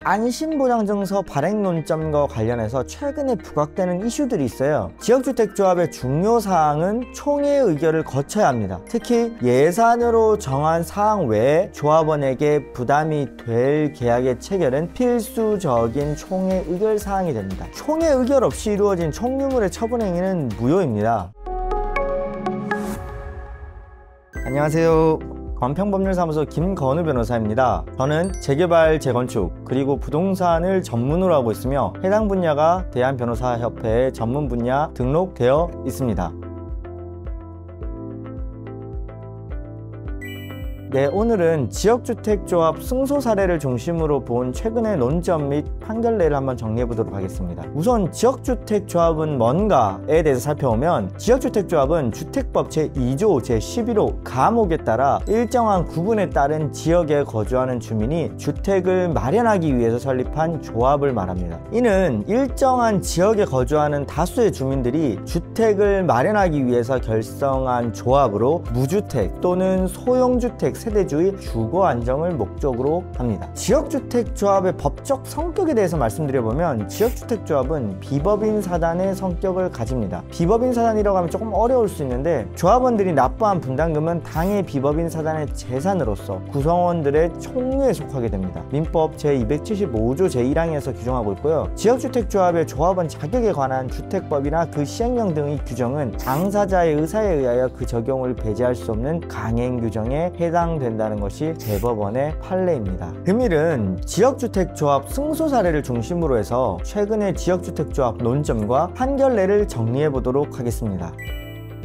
안심보장증서 발행 논점과 관련해서 최근에 부각되는 이슈들이 있어요. 지역주택조합의 중요사항은 총회 의결을 거쳐야 합니다. 특히 예산으로 정한 사항 외에 조합원에게 부담이 될 계약의 체결은 필수적인 총회 의결 사항이 됩니다. 총회 의결 없이 이루어진 총유물의 처분 행위는 무효입니다. 안녕하세요. 건평법률사무소 김건우 변호사입니다. 저는 재개발, 재건축, 그리고 부동산을 전문으로 하고 있으며 해당 분야가 대한변호사협회에 전문 분야 등록되어 있습니다. 네, 오늘은 지역주택조합 승소 사례를 중심으로 본 최근의 논점 및 판결례를 한번 정리해 보도록 하겠습니다. 우선 지역주택조합은 뭔가에 대해서 살펴보면, 지역주택조합은 주택법 제2조 제11호 가목에 따라 일정한 구분에 따른 지역에 거주하는 주민이 주택을 마련하기 위해서 설립한 조합을 말합니다. 이는 일정한 지역에 거주하는 다수의 주민들이 주택을 마련하기 위해서 결성한 조합으로 무주택 또는 소형주택 세대주의 주거 안정을 목적으로 합니다. 지역주택조합의 법적 성격에 대해서 말씀드려보면, 지역주택조합은 비법인 사단의 성격을 가집니다. 비법인 사단이라고 하면 조금 어려울 수 있는데, 조합원들이 납부한 분담금은 당해 비법인 사단의 재산으로서 구성원들의 총유에 속하게 됩니다. 민법 제275조 제1항에서 규정하고 있고요. 지역주택조합의 조합원 자격에 관한 주택법이나 그 시행령 등의 규정은 당사자의 의사에 의하여 그 적용을 배제할 수 없는 강행 규정에 해당된다는 것이 대법원의 판례입니다. 금일은 지역주택조합 승소 사례를 중심으로 해서 최근의 지역주택조합 논점과 판결례를 정리해 보도록 하겠습니다.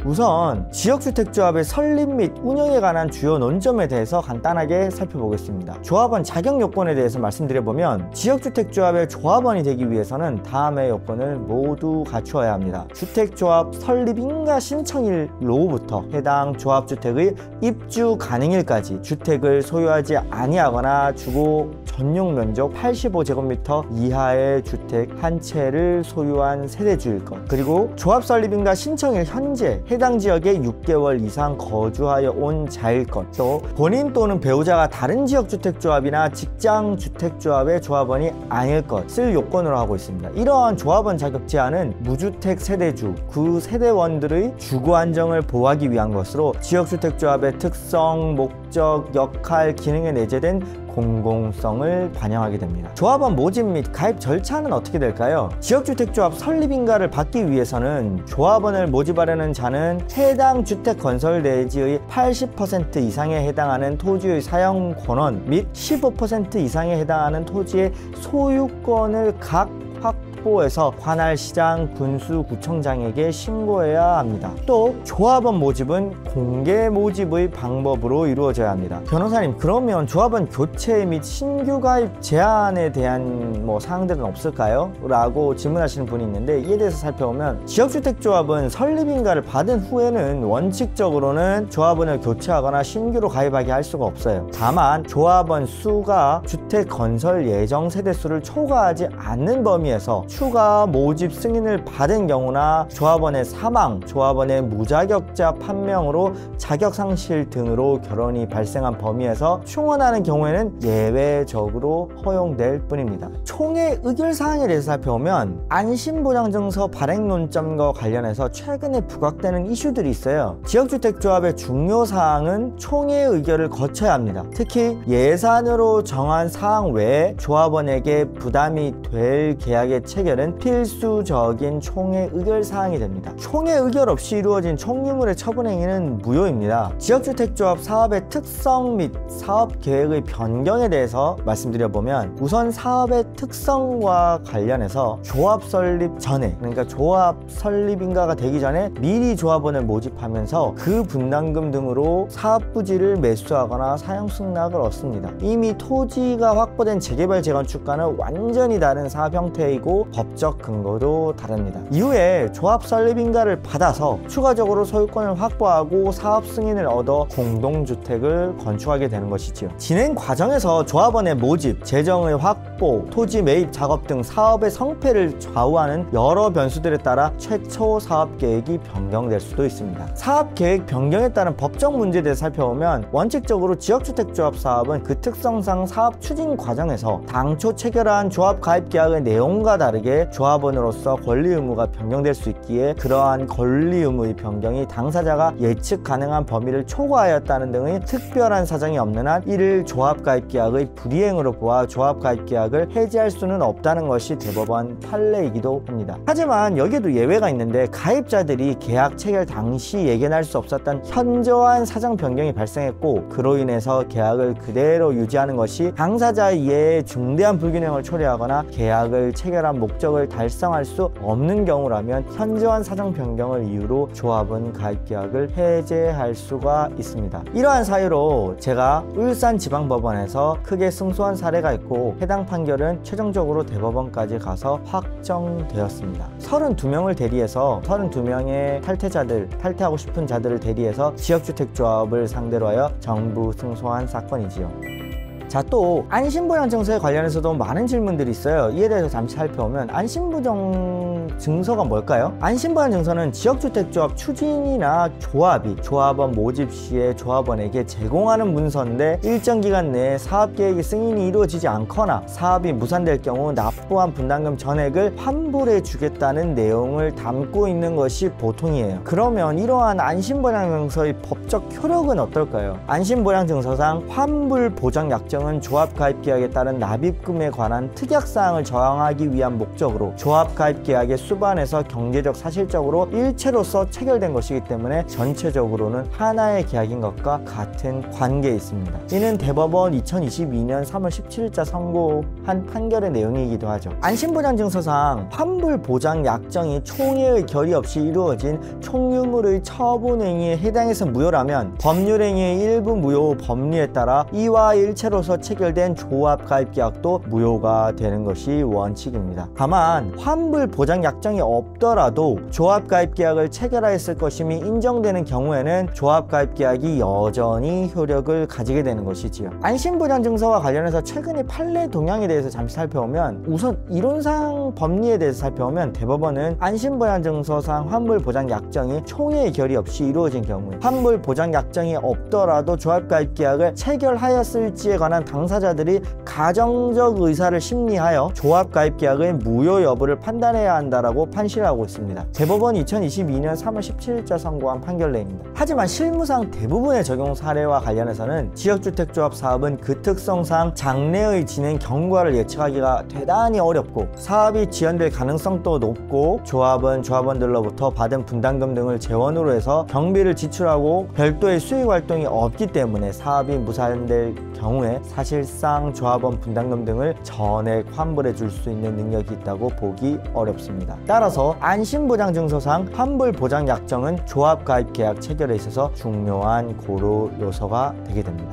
우선 지역주택조합의 설립 및 운영에 관한 주요 논점에 대해서 간단하게 살펴보겠습니다. 조합원 자격 요건에 대해서 말씀드려보면, 지역주택조합의 조합원이 되기 위해서는 다음의 요건을 모두 갖추어야 합니다. 주택조합 설립인가 신청일로부터 해당 조합주택의 입주 가능일까지 주택을 소유하지 아니하거나 주거 전용 면적 85제곱미터 이하의 주택 한 채를 소유한 세대주일 것, 그리고 조합 설립인가 신청일 현재 해당 지역에 6개월 이상 거주하여 온 자일 것, 또 본인 또는 배우자가 다른 지역주택조합이나 직장주택조합의 조합원이 아닐 것을 요건으로 하고 있습니다. 이러한 조합원 자격 제한은 무주택 세대주, 그 세대원들의 주거 안정을 보호하기 위한 것으로 지역주택조합의 특성, 목적, 역할, 기능에 내재된 공공성을 반영하게 됩니다. 조합원 모집 및 가입 절차는 어떻게 될까요? 지역주택조합 설립인가를 받기 위해서는 조합원을 모집하려는 자는 해당 주택 건설 대지의 80% 이상에 해당하는 토지의 사용 권원 및 15% 이상에 해당하는 토지의 소유권을 각 확보해서 관할 시장, 군수, 구청장에게 신고해야 합니다. 또 조합원 모집은 공개 모집의 방법으로 이루어져야 합니다. 변호사님, 그러면 조합원 교체 및 신규 가입 제한에 대한 사항들은 없을까요? 라고 질문하시는 분이 있는데, 이에 대해서 살펴보면, 지역주택조합은 설립인가를 받은 후에는 원칙적으로는 조합원을 교체하거나 신규로 가입하게 할 수가 없어요. 다만 조합원 수가 주택 건설 예정 세대수를 초과하지 않는 범위에서 추가 모집 승인을 받은 경우나 조합원의 사망, 조합원의 무자격자 판명으로 자격상실 등으로 결혼이 발생한 범위에서 충원하는 경우에는 예외적으로 허용될 뿐입니다. 총회 의결 사항에 대해서 살펴보면, 안심보장증서 발행 논점과 관련해서 최근에 부각되는 이슈들이 있어요. 지역주택조합의 중요 사항은 총회 의결을 거쳐야 합니다. 특히 예산으로 정한 사항 외에 조합원에게 부담이 될 계약의 체결은 필수적인 총회 의결 사항이 됩니다. 총회 의결 없이 이루어진 총유물의 처분 행위는 무효입니다. 지역주택조합 사업의 특성 및 사업 계획의 변경에 대해서 말씀드려보면, 우선 사업의 특성과 관련해서 조합 설립 전에, 그러니까 조합 설립인가가 되기 전에 미리 조합원을 모집하면서 그 분담금 등으로 사업 부지를 매수하거나 사용 승낙을 얻습니다. 이미 토지가 확보된 재개발 재건축과는 완전히 다른 사업 형태이고 법적 근거도 다릅니다. 이후에 조합 설립인가를 받아서 추가적으로 소유권을 확보하고 사업 승인을 얻어 공동주택을 건축하게 되는 것이지요. 진행 과정에서 조합원의 모집, 재정의 확보, 토지 매입 작업 등 사업의 성패를 좌우하는 여러 변수들에 따라 최초 사업계획이 변경될 수도 있습니다. 사업계획 변경에 따른 법적 문제에 대해 살펴보면 원칙적으로 지역주택조합 사업은 그 특성상 사업 추진 과정에서 당초 체결한 조합 가입 계약의 내용과 다르게 조합원으로서 권리 의무가 변경될 수 있기에 그러한 권리 의무의 변경이 당사자가 예측 가능한 범위를 초과하였다는 등의 특별한 사정이 없는 한 이를 조합 가입 계약의 불이행으로 보아 조합 가입 계약을 해지할 수는 없다는 것이 대법원 판례이기도 합니다. 하지만 여기에도 예외가 있는데 가입자들이 계약 체결 당시 예견할 수 없었던 현저한 사정 변경이 발생했고 그로 인해서 계약을 그대로 유지하는 것이 당사자의 이해에 중대한 불균형을 초래하거나 계약을 체결한 목적을 달성할 수 없는 경우라면 현저한 사정 변경을 이유로 조합은 가입 계약을 해제할 수가 있습니다. 이러한 사유로 제가 울산지방법원에서 크게 승소한 사례가 있고 해당 판결은 최종적으로 대법원까지 가서 확정되었습니다. 32명을 대리해서 32명의 탈퇴하고 싶은 자들을 대리해서 지역주택조합을 상대로 하여 정부 승소한 사건이지요. 자, 또 안심보장증서에 관련해서도 많은 질문들이 있어요. 이에 대해서 잠시 살펴보면 안심보장증서가 뭘까요? 안심보장증서는 지역주택조합 추진이나 조합이 조합원 모집 시에 조합원에게 제공하는 문서인데 일정 기간 내에 사업계획의 승인이 이루어지지 않거나 사업이 무산될 경우 납부한 분담금 전액을 환불해 주겠다는 내용을 담고 있는 것이 보통이에요. 그러면 이러한 안심보장증서의 법적 효력은 어떨까요? 안심보장증서상 환불보장약정 조합 가입 계약에 따른 납입금에 관한 특약사항을 저항하기 위한 목적으로 조합 가입 계약의 수반에서 경제적 사실적으로 일체로서 체결된 것이기 때문에 전체적으로는 하나의 계약인 것과 같은 관계에 있습니다. 이는 대법원 2022년 3월 17일자 선고한 판결의 내용이기도 하죠. 안심보장증서상 환불보장 약정이 총회의 결의 없이 이루어진 총유물의 처분행위에 해당해서 무효라면 법률행위의 일부 무효 법리에 따라 이와 일체로서 체결된 조합 가입 계약도 무효가 되는 것이 원칙입니다. 다만 환불 보장 약정이 없더라도 조합 가입 계약을 체결하였을 것임이 인정되는 경우에는 조합 가입 계약이 여전히 효력을 가지게 되는 것이지요. 안심보장증서와 관련해서 최근의 판례 동향에 대해서 잠시 살펴보면 우선 이론상 법리에 대해서 살펴보면 대법원은 안심보장증서상 환불 보장 약정이 총회의 결의 없이 이루어진 경우에 환불 보장 약정이 없더라도 조합 가입 계약을 체결하였을지에 관한 당사자들이 가정적 의사를 심리하여 조합 가입 계약의 무효 여부를 판단해야 한다라고 판시하고 있습니다. 대법원 2022년 3월 17일자 선고한 판결 내용입니다. 하지만 실무상 대부분의 적용 사례와 관련해서는 지역주택조합 사업은 그 특성상 장래의 진행 경과를 예측하기가 대단히 어렵고 사업이 지연될 가능성도 높고 조합은 조합원들로부터 받은 분담금 등을 재원으로 해서 경비를 지출하고 별도의 수익 활동이 없기 때문에 사업이 무산될 경우에 사실상 조합원 분담금 등을 전액 환불해 줄 수 있는 능력이 있다고 보기 어렵습니다. 따라서 안심보장증서상 환불보장 약정은 조합 가입 계약 체결에 있어서 중요한 고려 요소가 되게 됩니다.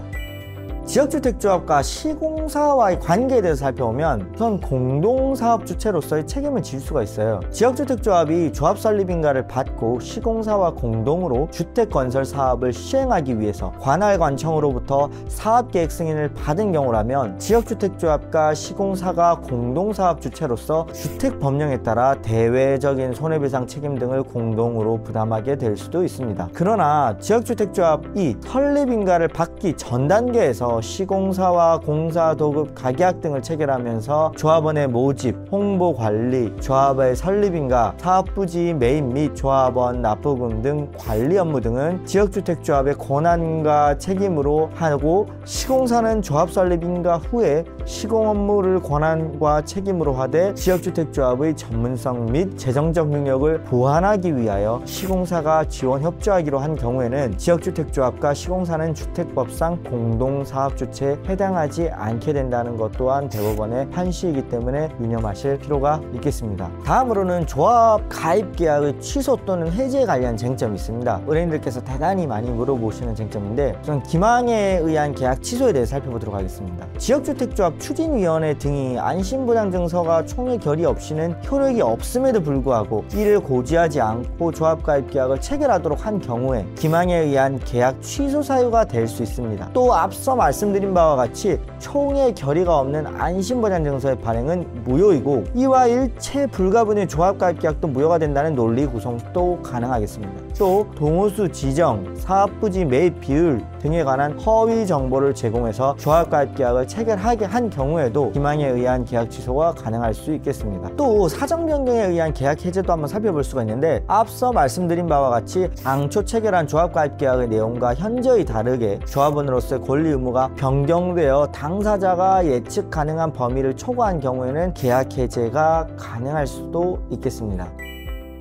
지역주택조합과 시공사와의 관계에 대해서 살펴보면 우선 공동사업 주체로서의 책임을 질 수가 있어요. 지역주택조합이 조합 설립인가를 받고 시공사와 공동으로 주택건설 사업을 시행하기 위해서 관할관청으로부터 사업계획 승인을 받은 경우라면 지역주택조합과 시공사가 공동사업 주체로서 주택법령에 따라 대외적인 손해배상 책임 등을 공동으로 부담하게 될 수도 있습니다. 그러나 지역주택조합이 설립인가를 받기 전 단계에서 시공사와 공사, 도급, 가계약 등을 체결하면서 조합원의 모집, 홍보 관리, 조합의 설립인가, 사업부지 매입 및 조합원 납부금 등 관리 업무 등은 지역주택조합의 권한과 책임으로 하고 시공사는 조합 설립인가 후에 시공 업무를 권한과 책임으로 하되 지역주택조합의 전문성 및 재정적 능력을 보완하기 위하여 시공사가 지원 협조하기로 한 경우에는 지역주택조합과 시공사는 주택법상 공동사업 종합주택에 해당하지 않게 된다는 것 또한 대법원의 판시이기 때문에 유념하실 필요가 있겠습니다. 다음으로는 조합 가입 계약의 취소 또는 해지에 관련 쟁점이 있습니다. 의뢰인들께서 대단히 많이 물어보시는 쟁점인데, 우선 기망에 의한 계약 취소에 대해 살펴보도록 하겠습니다. 지역주택조합 추진위원회 등이 안심보장증서가 총회 결의 없이는 효력이 없음에도 불구하고 이를 고지하지 않고 조합 가입 계약을 체결하도록 한 경우에 기망에 의한 계약 취소 사유가 될 수 있습니다. 또 앞서 말씀드린 바와 같이 총회 결의가 없는 안심보장증서의 발행은 무효이고, 이와 일체 불가분의 조합 가입 계약도 무효가 된다는 논리 구성도 가능하겠습니다. 또 동호수 지정, 사업부지 매입 비율 등에 관한 허위 정보를 제공해서 조합 가입 계약을 체결하게 한 경우에도 기망에 의한 계약 취소가 가능할 수 있겠습니다. 또 사정 변경에 의한 계약 해제도 한번 살펴볼 수가 있는데, 앞서 말씀드린 바와 같이 당초 체결한 조합 가입 계약의 내용과 현저히 다르게 조합원으로서의 권리 의무가 변경되어 당사자가 예측 가능한 범위를 초과한 경우에는 계약 해제가 가능할 수도 있겠습니다.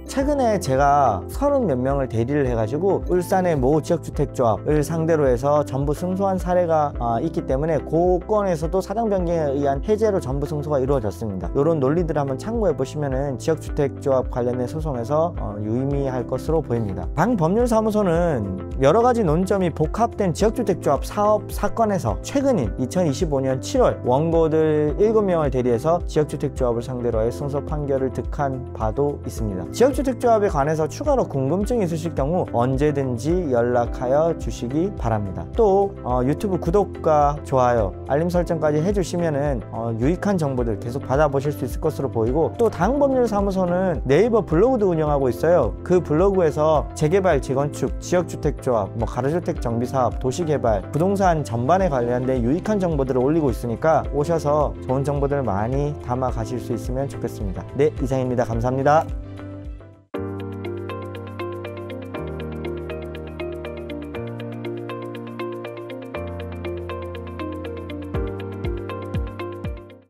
최근에 제가 30몇 명을 대리를 해가지고 울산의 모 지역주택조합을 상대로 해서 전부 승소한 사례가 있기 때문에 그 건에서도 사정 변경에 의한 해제로 전부 승소가 이루어졌습니다. 이런 논리들을 한번 참고해 보시면은 지역주택조합 관련된 소송에서 유의미할 것으로 보입니다. 방법률사무소는 여러 가지 논점이 복합된 지역주택조합 사업 사건에서 최근인 2025년 7월 원고들 7명을 대리해서 지역주택조합을 상대로 해 승소 판결을 득한 바도 있습니다. 지역주택조합에 관해서 추가로 궁금증이 있으실 경우 언제든지 연락하여 주시기 바랍니다. 또 유튜브 구독과 좋아요, 알림 설정까지 해주시면은 유익한 정보들 계속 받아보실 수 있을 것으로 보이고, 또 다흥법률사무소는 네이버 블로그도 운영하고 있어요. 그 블로그에서 재개발, 재건축, 지역주택조합, 가로주택 정비사업, 도시개발, 부동산 전반에 관련된 유익한 정보들을 올리고 있으니까 오셔서 좋은 정보들을 많이 담아 가실 수 있으면 좋겠습니다. 네, 이상입니다. 감사합니다.